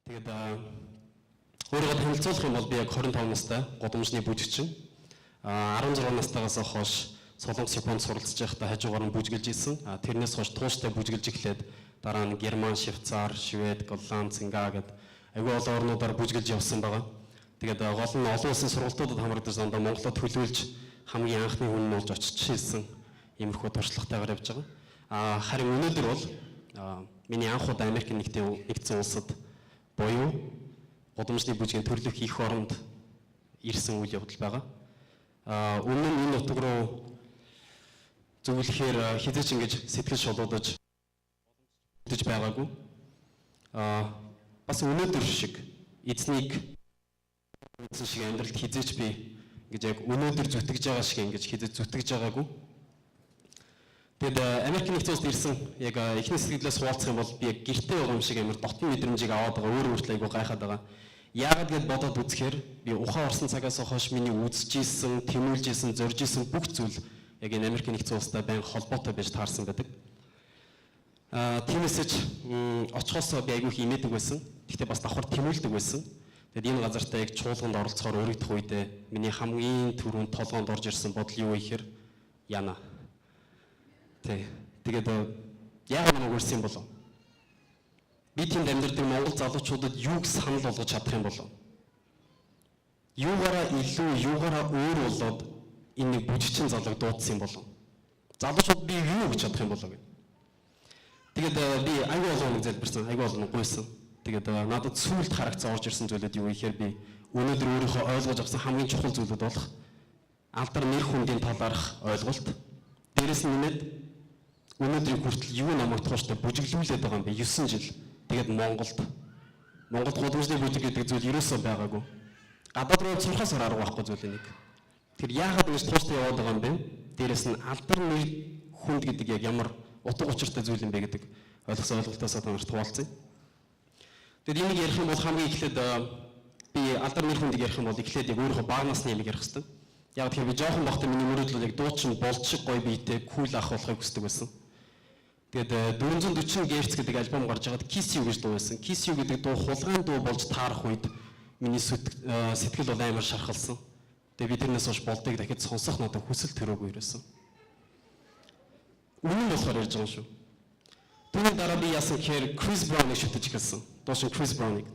Тэгээд өөрийгөө танилцуулах юм бол би яг 25 настай годамжны бүжигчин. 16 настайгаас хойш Солонгос Японд суралцж байхдаа хажуугаар нь бүжгэлж исэн. Тэрнээс хойш тууштай бүжгэлж эхлээд дараа нь Герман, Швейцар, Швед, Голланд, Сингапур гээд аюул олон орнуудаар бүжгэлж явсан байгаа. Тэгээд гол нь олон улсын сургалтуудад хамрагдаж дандаа Монголд төлөвлөж хамгийн анхны хүн нь болж очиж ирсэн иймэрхүү туршлагатайгаар явж байгаа. Харин өнөөдөр бол миний анх удаа Америк нэгдсэн улсад буюу годамжны бүжгийн төрлөх их оронд ирсэн үйл явдал байгаа. Өмнө нь энэ утга руу зөвлөхээр хизээч ингэж сэтгэл шолоодож байгаагүй. Бас өнөөдөр шиг эзнийг шиг амьдралд хизээч би ингэж яг өнөөдөр зүтгэж байгаа шиг ингэж хизээч зүтгэж байгаагүй. Тэгэд Америк нэгдсэн улсад ирсэн яг эхний сэтгэлээс хуваалцах юм бол би яг гэртээ байгаа юм шиг амар дотн мэдрэмжийг аваад байгаа, өөр өөртөө айгу гайхаад байгаа. Яагаад гэд бодоод үзэхээр би ухаан орсон цагаас хойш миний үзчихсэн, тэмүүлжсэн, зоржсэн бүх зүйл яг энэ Америк нэгдсэн улстай байн холбоотой байж таарсан байдаг. Тиймээс ч очихоос би айгу их имээдэг байсан. Гэхдээ бас давхар тэмүүлдэг байсан. Тэгэд энэ газартаа яг чуулганд оролцохоор өргөдөх үедээ миний хамгийн түрүүнд толгоонд орж ирсэн бодол юу вэ гэхээр яана. Тэгээд яагаад намайг урьсан болов? Би тэнд амьдардаг монгол залуучуудад юуг санал болгож чадах юм болов? Юугаараа илүү, юугаараа өөр болоод энэ бүжигчин залууг дуудсан юм болов? Залуучууд би юу гэж чадах юм болов гэх. Тэгээд би аюул олон залбирсан, аюул олон гуйсан. Тэгээд надад сүулт харагцсан орж ирсэн зүйлүүд юу гэхээр би өнөөдөр өөрийнхөө ойлгож авсан хамгийн чухал зүйлүүд болох алдар нэр хүндийн талаарх ойлголт. Дээрээс нь нэмээд өнөөдрийн хүртэл юу намайг тууштай бүжиглүүлээд байгаа юм бэ? 9 жил. Тэгээд Монголд годамжны бүжиг гэдэг зүйл ерөөсөө байгаагүй. Гадаад руу сурахаас арга байхгүй зүйл нэг. Тэр яагаад ингэж тууштай яваад байгаа юм бэ? Дээрээс нь алдар нэр хүнд гэдэг яг ямар утга учиртай зүйл юм бэ гэдэг ойлгосон ойлголтоос танарт хуваалцъя. Тэгэд энийг ярих юм бол хамгийн эхлээд би алдар нэр хүндийг ярих юм бол эхлээд яг өөрийнхөө бага насны юм ярих хэрэгтэй. Яг тэгэхээр би жоохон бахтай миний мөрөдлөл яг дуучин болчиг гоё биетэй кул ах болохыг хүсдэг байсан. Тэгээд 440 Гц гэдэг альбом гарч байгаад Kiss You гэж дуу байсан. Kiss You гэдэг дуу хулгайн дуу болж таарах үед миний сэтгэл бол амар шархалсан. Тэгээд би тэрнээс хойш болдгийг дахиад сонсох надад хүсэл төрөөгүй ирсэн. Үнэн болохоор ярьж байгаа шүү. Түүний дараа би яасан гэхээр Chris Brown-ыг шүтэж эхэлсэн. Дуучин Chris Brown-ыг.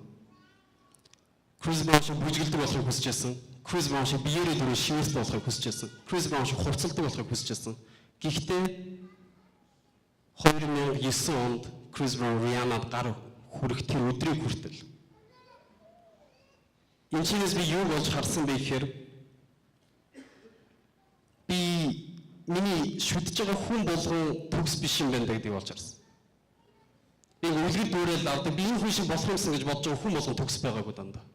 Chris Brown шиг бүжгэлдэг болохыг хүсэж байсан. Chris Brown шиг биеэрээ дөрөв шивээс болохыг хүсэж байсан. Chris Brown шиг хувцалдаг болохыг хүсэж байсан. Гэхдээ 2009 онд Chris Brown Rihanna-д гар хүрэх тэр өдрийг хүртэл энэ чинээс би юу болж харсан бэ гэхээр би миний шүтж байгаа хүн болгон төгс биш юм байна гэдгийг болж харсан. Би үлгэр дүүрэл авдаг би энэ хүн шиг болох юмсан гэж бодож байгаа хүн болгон төгс байгаагүй дандаа.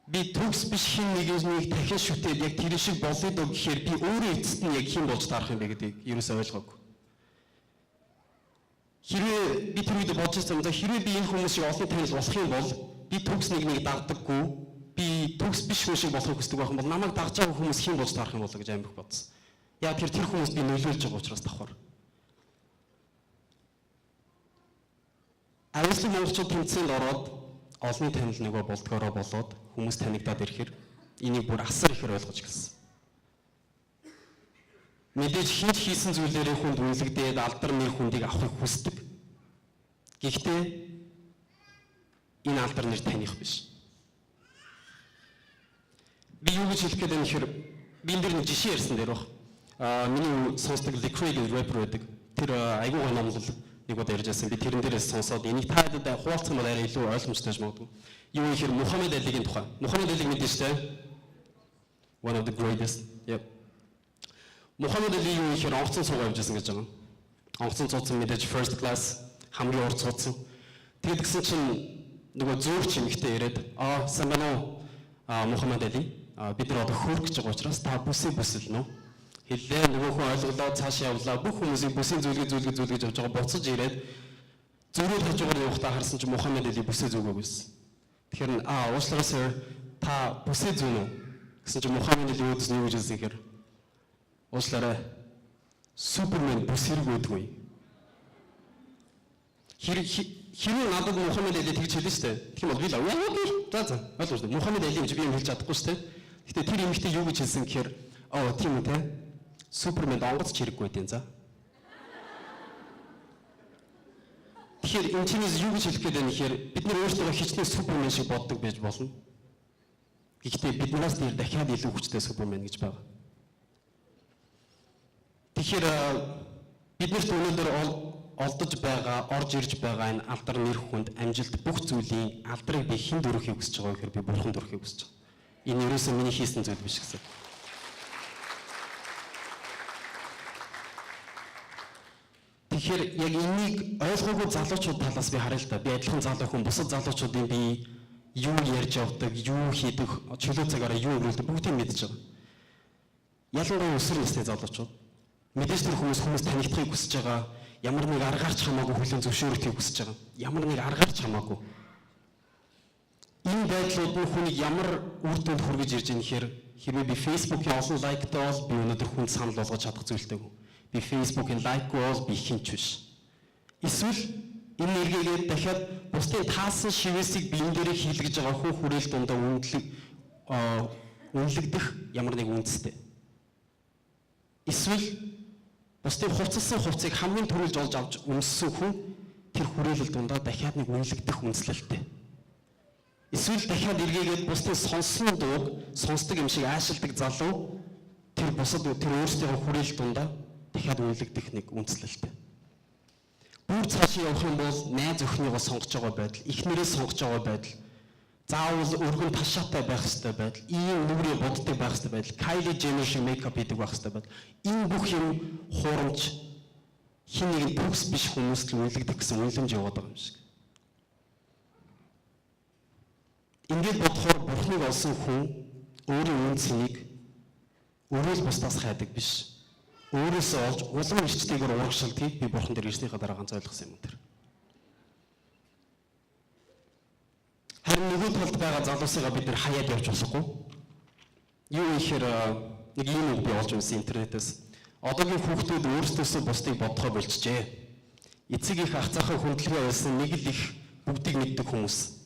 Би төгс биш хин нэгийг дахин шүтээд яг тэр шиг болъё доо гэхээр би өөрөө эцэст нь яг хин болж таарах юм бэ гэдгийг ерөөсөө ойлгоогүй. Хэрвээ би тэр үед бодож байсан хэрвээ би энэ хүмүүс шиг олон танил болох юм бол би төгс нэг дагдаггүй би төгс биш хүн шиг болохыг хүсдэг байх юм бол намайг дагж байгаа хүмүүс хин болж таарах юм болоо гэж амирх бодсон. Яг тэр хүмүүс би нөлөөлж байгаа учраас давхар. Аюулгүй монголчууд тэмцээнд ороод олонний танил нөгөө болдгоороо болоод хүмүүс танигдаад ирэхээр энийг бүр асар ихээр ойлгож гэлсэн. Мэдээж хийж хийсэн зүйлээрээ хүнд үнэлэгдээд алдар нэр хүндийг авахыг хүсдэг. Гэхдээ энэ алдар нэр таних биш. Би юу гэж хэлэх гээд байна гэхээр би энэ дэр нэг жишээ ярьсан дээр баг. Миний сонсдог Lecrae гэдэг рэпер байдаг. Тэр айгүй гой номлол нэг удаа ярьж байсан. Би тэрэн дээрээс сонсоод энийг та хэд хуваалцах юм бол арай илүү ойлгомжтой байж магадгүй. Юу гэхээр Мухаммед Алигийн тухай. Мухаммед Алиг мэдээж тэ. One of the greatest. Yep. Мухаммед Али юу гэхээр онгоцон суугаа явж байсан гэж байгаа. Онгоцон цууцсан мэдээж first class хамгийн урд цууцсан. Тэгээд гисэн чинь нөгөө зөөгч юмхтэй яриад сайн байна уу? Мухаммед Али бид нар одоо хөөх гэж байгаа учраас та бүсэлнэ. Хэллээ нөгөө хүн ойлголоо цаашаа явлаа. Бүх хүмүүсийн бүсийн зүйлгээ явж байгаа буцаж ирээд зөрүүл хажуугаар явахдаа харсан чинь Мухаммед Али бүсээ зүгөөс. Тэгэхээр уучлаарай sir та бүсээ зүүн үү? Гэсэн чинь Мухаммед Али өөдөөс нь юу гэж хэлсэн гэхээр уучлаарай Супермен бүс хэрэг үүдгүй. хэрвээ надад Мухаммед Али тэгж хэлсэн шүү дээ. Тэгэх юм бол би л яа би за ойлгож байна. Мухаммед Али юм чи би юм хэлж чадахгүй шүү дээ. Гэтэ тэр эмэгтэй юу гэж хэлсэн гэхээр тийм үү те. Супермен онгоц чирэггүй дээ за. Тэгэхээр энэ чинээс юу гэж хэлэх гээд байна гэхээр бид нар өөрсдөө хичнээн супермен шиг боддог байж болно. Гэхдээ биднээс нэр дахиад илүү хүчтэй супермен гэж байгаа. Тэгэхээр биднэрт өнөөдөр олдож байгаа, орж ирж байгаа энэ алдар нэр хүнд амжилт бүх зүйлийн алдрыг би хэн дөрөхийг хүсэж байгаа гэхээр би бурхан дөрөхийг хүсэж байгаа. Энэ ерөөсөө миний хийсэн зүйл биш гэсэн. Тэгэхээр яг энийг ойлгоогүй залуучууд талаас би харъя л да. Би адилхан залуу хүн бусад залуучуудын би юу ярьж явдаг, юу хийдэг, чөлөө цагаараа юу өнгөрүүлдэг бүгдийг мэдж байгаа. Ялангуяа өсвөр насны залуучууд мэдээж тэр хүмүүс танигдахыг хүсэж байгаа. Ямар нэг аргаар ч хамаагүй хүлэн зөвшөөрөхийг хүсэж байгаа. Ямар нэг аргаар ч хамаагүй. Энэ байдлууд нь хүнийг ямар үр дүнд хүргэж ирж байгаа нөхөр хэрвээ би Facebook-ийн олон лайктай бол би өнөөдөр хүнд санал болгож чадах зүйлтэй. Би Facebook-ийн лайкгүй бол би хинч биш. Эсвэл энэ эргээгээ дахиад бусдын таасан шивэсийг биен дээрээ хийлгэж байгаа хүн хүрээл дундаа үнэлэгдэх ямар нэг үндэстэй. Эсвэл бусдын хувцалсан хувцсыг хамгийн түрүүлж олж авч өмссөн хүн тэр хүрээлэл дундаа дахиад нэг үнэлэгдэх үндэслэлтэй. Эсвэл дахиад эргээгээд бусдын сонссон дууг сонсдог юм шиг аашилдаг залуу тэр бусад тэр өөрсдийнхөө хүрээлэл дундаа дахиад үнэлэгдэх нэг үндэслэлтэй. Бүр цаашаа явах юм бол найз өхнийгөө сонгож байгаа байдал, эхнэрээ сонгож байгаа байдал, заавал өргөн ташаатай байх хэрэгтэй байдал, ийм нүрээ боддог байх хэрэгтэй байдал, Kylie Jenner шиг мейкап хийдэг байх хэрэгтэй байдал. Энэ бүх юм хуурамч хин нэгэн төгс биш хүмүүст л үнэлэгдэх гэсэн үнэлэмж яваад байгаа юм шиг. Ингээд бодохоор Бурхныг олсон хүн өөрийн үнцнийг өөрөө л бусдаас хайдаг биш. Өөрөөсөө олж улам ирчтэйгээр урагшилтыг би Бурхан дээр ирснийхаа дараа ганц ойлгосон юм тэр. Харин нөгөө талд байгаа залуусыгаа бид нэр хаяад явж болохгүй. Юу ихээр нэг юм үг би олж унсан интернетээс. Одоогийн хүүхдүүд өөрсдөөсөө бусдыг бодохоо болчихжээ. Эцэг их ах цаахаа хүндлэгээ байсан нэг л их бүгдийг мэддэг хүмүүс.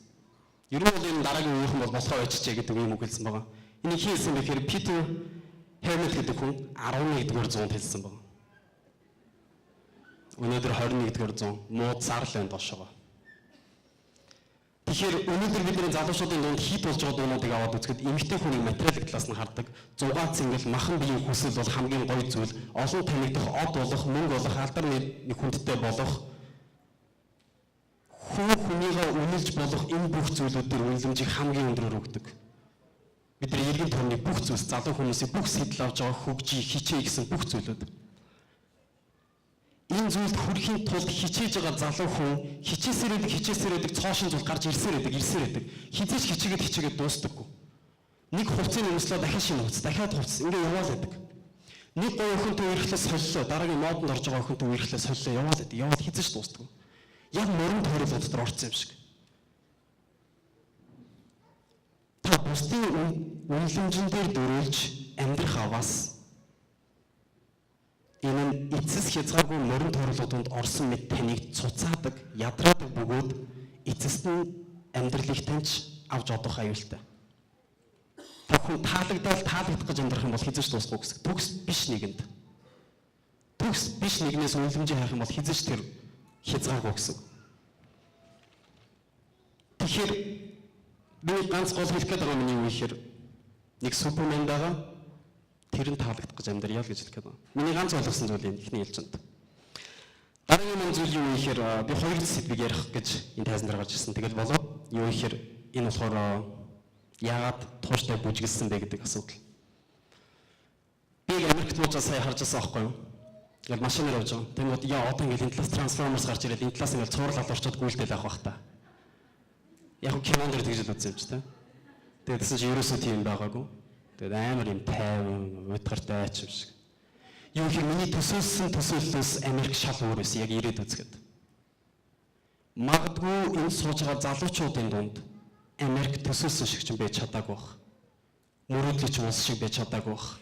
Ер нь бол энэ дараагийн үеийнхэн бол болохоо очижээ гэдэг юм үг хэлсэн байгаа. Энийг хийсэн бэхээр Питер Хэмэт гэдэг хүн 11-р зуунд хэлсэн байна. Өнөөдөр 21-р зуун мууд сарлын доошоо. Тэгэхээр өнөөдөр бидний залуучуудын дунд хит болж байгаа дуунуудыг аваад үзэхэд эмэгтэй хүний материалын талаас нь хардаг. Зугаа цэнгэл махан биеийн хүсэл бол хамгийн гоё зүйл. Олон танигдах, од болох, мөнгө болох, алдар нэг хүндтэй болох хүнийгээ үнэлж болох энэ бүх зүйлүүд дээр үнэлэмжийг хамгийн өндөрөөр өгдөг. Бидний иргэн тойрны бүх зүйлс залуу хүмүүсийн бүх сэтэл авч байгаа хөгжий, хичээ гэсэн бүх зүйлүүд. Энэ зүйлд хүрэхийн тулд хичээж байгаа залуу хүн хичээсээр байдаг цоошин зүйл гарч ирсээр байдаг. Хизээч хичээгээд дуустдаггүй. Нэг хувцсыг өмслөө дахиад шинэ хувцас, дахиад хувцас ингэ яваал байдаг. Нэг гоо өхөнтэй үерхлээ солилоо, дараагийн модонд орж байгаа өхөнтэй үерхлээ солилоо яваал байдаг. Яваад хизээч дуустдаггүй. Яг мөрөн тойрол дотор орсон юм шиг. Та бусдын үнэлэмжэн дээр дөрүүлж амьдрах аваас энэ эцэс хязгааргүй мөрөн тойрлууданд орсон мэт таныг цуцаадаг, ядраадаг бөгөөд эцэст нь амьдралыг таньж авч одох аюултай. Та хүн таалагдах гэж амьдрах юм бол хизээч дуусахгүй гэсэн. Төгс биш нэгэнд. Төгс биш нэгнээс үнэлэмжийг харах юм бол хизээч тэр хязгааргүй гэсэн. Тэгэхээр би ганц гол хэлэх гээд байгаа миний юу ихээр нэг супермен байгаа тэр нь таалагдах гэж амьдрьяа л гэж хэлэх гээд байна. Миний ганц ойлгосон зүйл энэ ихний ээлжинд. Дараагийн зүйл юу ихээр би хоёр сэдвийг ярих гэж энэ тайзан дээр гарч ирсэн. Тэгэл болоо. Юу ихээр энэ болохоор яагаад тууштай бүжгэлсэн бэ гэдэг асуудал. Би Америкт муучаа сая харж байгаа байхгүй юу? Ингээл машинаар явж байгаа. Тэгмээд яа одоо ингээл энэ талаас трансформерс гарч ирээд энэ талаас ингээл цуврал алуурчод гүйлдэл авах бах та. Яг кинонд дэр тэгж л үзсэн юм чи та. Тэгээд тэгсэн чи ерөөсөө тийм байгаагүй. Тэгээд амар юм тайван, утгартай айч юм шиг. Юу хэр миний төсөөллөөс Америк шал өөр байсан яг ирээд үзгээд. Магадгүй энэ сууж байгаа залуучуудын дунд Америк төсөөлсөн шиг ч байж чадаагүй бах. Мөрөөдлийн улс шиг байж чадаагүй бах.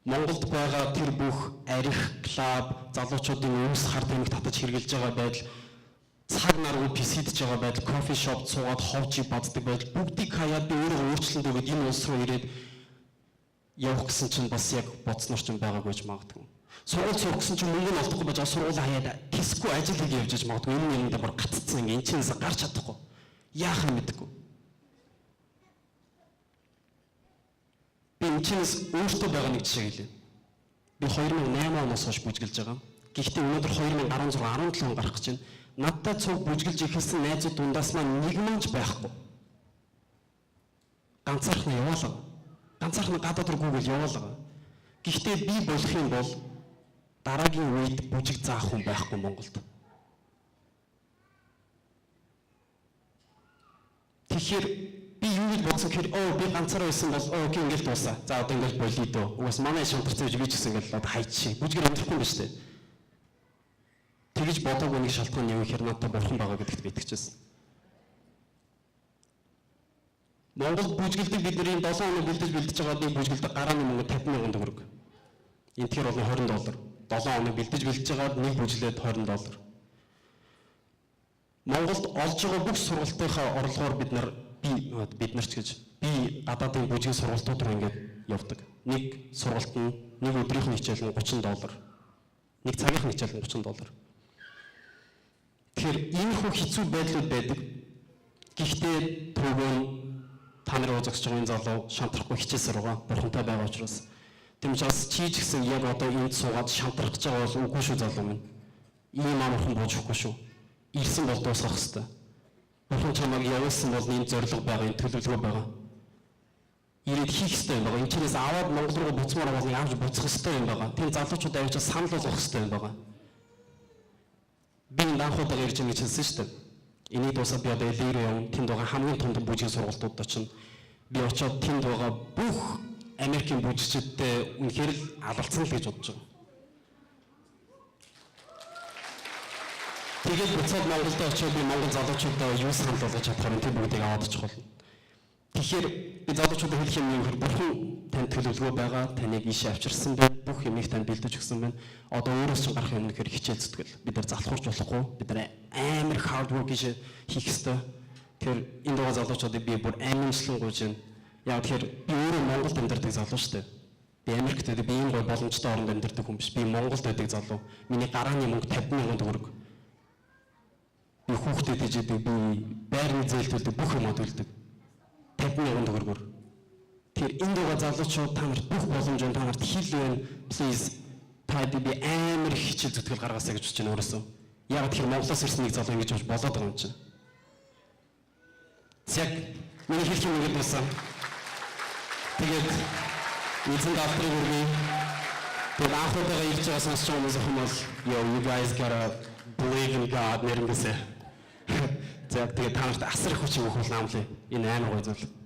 Монголд байгаа тэр бүх арих, клуб, залуучуудын өвс хар тамхи татаж хэрглэж байгаа байдал цаг нар PC-дж байгаа байдал, кофе шоп цуугаад ховжиг баддаг байдал бүгдийг хаяад би өөрөө өөрчлөлт өгөөд энэ улс руу ирээд явах гэсэн чинь бас яг бодсноор ч байгаагүй гэж магадгүй. Сургууль сурах гэсэн чинь мөнгө нь олдохгүй байж сургууль хаяад тэсгүй ажил хийгээ явж иж магадгүй. Энэ нэрэндээ бүр гаццсан ингээ энэ чинээс гарч чадахгүй. Яах юм мэдэхгүй. Би энэ чинээс өөртөө байгаа нэг жишээ хэлье. Би 2008 оноос хойш бүжгэлж байгаа. Гэхдээ өнөөдөр 2016 17 он гарах гэж байна. Надтай цуг бүжгэлж ихэлсэн найзууд дундаас маань нэг мянч байхгүй. Ганцаархнаа яваалаа. Ганцаархнаа гадаад руу гүйл яваалаа. Гэхдээ би болох юм бол дараагийн үед бүжиг заах хүн байхгүй Монголд. Тэгэхээр би юу гэж бодсон гэхээр би ганцаараа байсан бол окей ингээл дуусаа. За одоо ингээл болиё дөө. Угаас манай шантарсан гэж би ч гэсэн ингээл хайчих. Бүжгээр амьдрахгүй юм ба штэ. Тэгэж бодоогүй нэг шалтгаан юм ихээр надад бурхан байгаа гэдэгт би итгэжсэн. Монгол бүжгэлдэг бидний 7 хоног бэлдэж байгаа нэг бүжгэлдэг гарааны мөнгө 50,000 төгрөг. Энэ тэр бол $20. 7 хоног бэлдэж байгаа нэг бүжлээд $20. Монголд олж байгаа бүх сургалтынхаа орлогоор бид нар ч гэж би гадаадын бүжгийн сургалтууд руу ингээд явдаг. Нэг сургалт нь нэг өдрийнх нь хичээл нь $30. Нэг цагийнх нь хичээл нь $30. Тэгэхээр энэ хөө хэцүү байдлууд байдаг. Гэхдээ түрүүн та нарын үзэгч байгаа энэ залуу шантрахгүй хичээсээр байгаа. Бурхантай байгаа учраас. Тийм учраас чи ч гэсэн яг одоо энд суугаад шантрах гэж байгаа бол үгүй шүү залуу минь. Ийм амархан бууж өгөхгүй шүү. Ирсэн бол дуусгах хэрэгтэй. Бурхан чамайг явуулсан бол энэ зориг байгаа, энэ төлөвлөгөө байгаа. Ирээд хийх хэрэгтэй юм байгаа. Энэ чинээс аваад Монгол руу буцмаар бол яаж буцах хэрэгтэй юм байгаа. Тийм залуучууд авчиж санал болгох хэрэгтэй юм байгаа. Би анхудаа ирж байгаа гэж хэлсэн шүү дээ. Энийг дуусаад би одоо элээр явна. Тэнд байгаа хамгийн том бүжгийн сургалтууд очино. Би очиод тэнд байгаа бүх Америкийн бүжигчдтэй үнэхээр л алалцсан л гэж бодож байгаа. Тэгээд буцаад Монголд очиод би Монгол залуучуудаа юу санал болгож чадхаар тэр бүгдийг аваад очих болно. Тэгэхээр би залуучуудад хэлэх юм нь бурхан танд төлөвлөгөө байгаа, таныг ийшээ авчирсан байна, бүх юмыг танд бэлдэж өгсөн байна. Одоо өөрөөс чинь гарах юм нэхэр хичээл зүтгэл. Бид нар залхуурч болохгүй. Бид нар амар hard work хийж хийх ёстой. Тэгэхээр энэ доо залуучуудыг би бүр аминчлан гуйж байна. Яг тэгэхээр би өөрөө Монголд амьдардаг залуу шүү дээ. Би Америкт байдаг, би ийм гой боломжтой оронд амьдардаг хүн биш. Би Монголд байдаг залуу. Миний гарааны мөнгө 50,000 төгрөг. Би хүүхдэд хийж идэг, би байрны зээлтүүлдэг, бүх юм төлдөг. 50,000 төгрөгөөр. Тэр энэ доо залуучууд та нарт бүх боломж та нарт хил байна. Please та би амар их хичээл зүтгэл гаргаасаа гэж бодож байна өөрөөсөө. Яг тэр Монголоос ирсэн нэг залуу ингэж болоод байгаа юм чинь. Яг миний хэлэх юм ингээд байсан. Тэгээд эзэн даалтрыг өргөе. Тэгээд анхудаага ирж байгаа сонсч байгаа хүмүүс хүмүүс you guys gotta believe in God нэрнгэсэ. Тэгээд та нарт асар их хүч өгөх бол наамлаа. Энэ амар гоё зүйл.